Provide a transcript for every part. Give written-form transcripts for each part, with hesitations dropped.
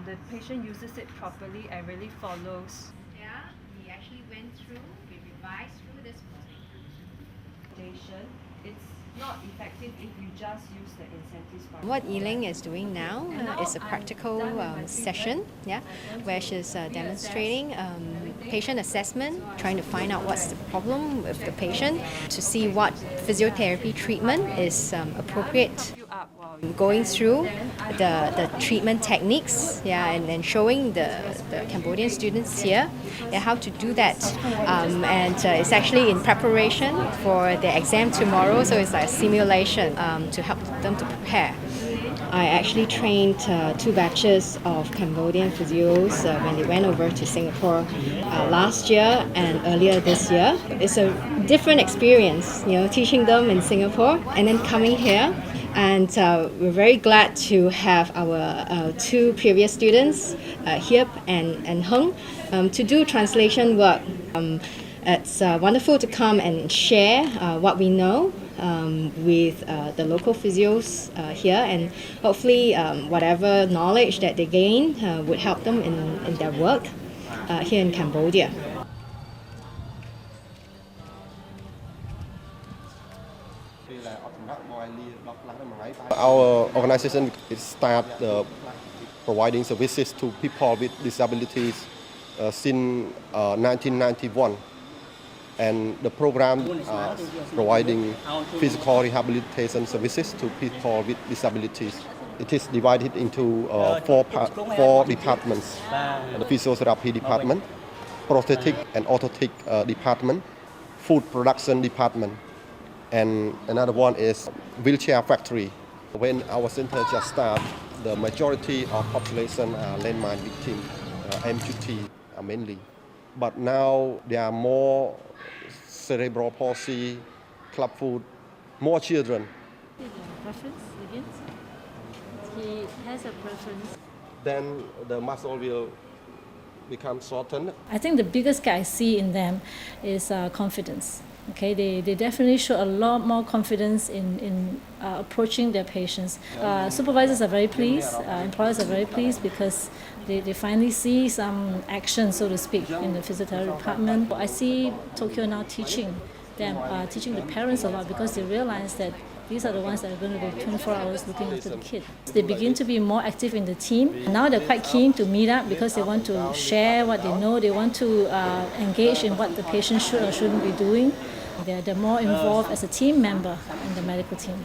the patient uses it properly and really follows. Yeah, we actually went through, we revised through this morning. It's not effective if you just use the incentives. What Yiling is doing now is a practical session, where she's demonstrating patient assessment, trying to find out what's the problem with the patient, to see what physiotherapy treatment is appropriate. Going through the treatment techniques, and then showing the Cambodian students here how to do that. And it's actually in preparation for the exam tomorrow, so it's like a simulation to help them to prepare. I actually trained 2 batches of Cambodian physios when they went over to Singapore last year and earlier this year. It's a different experience, teaching them in Singapore and then coming here. And we're very glad to have our 2 previous students, Hiep and Hung, to do translation work. It's wonderful to come and share what we know with the local physios here, and hopefully whatever knowledge that they gain would help them in their work here in Cambodia. Our organization started providing services to people with disabilities since 1991. And the program providing physical rehabilitation services to people with disabilities. It is divided into 4 departments: the physiotherapy department, prosthetic and orthotic department, food production department, and another one is wheelchair factory. When our center just started, the majority of population are landmine victims, amputee mainly. But now there are more cerebral palsy, clubfoot, more children. Preference against? He has a preference. Then the muscle will become shortened. I think the biggest gap I see in them is confidence. Okay, they definitely show a lot more confidence in approaching their patients. Supervisors are very pleased, employers are very pleased because they finally see some action, so to speak, in the physiotherapy department. I see Tokyo now teaching them, teaching the parents a lot, because they realize that these are the ones that are going to be 24 hours looking after the kid. They begin to be more active in the team. Now they're quite keen to meet up because they want to share what they know. They want to engage in what the patient should or shouldn't be doing. They're more involved as a team member in the medical team.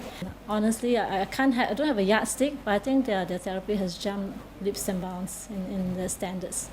Honestly, I don't have a yardstick, but I think their therapy has jumped leaps and bounds in the standards.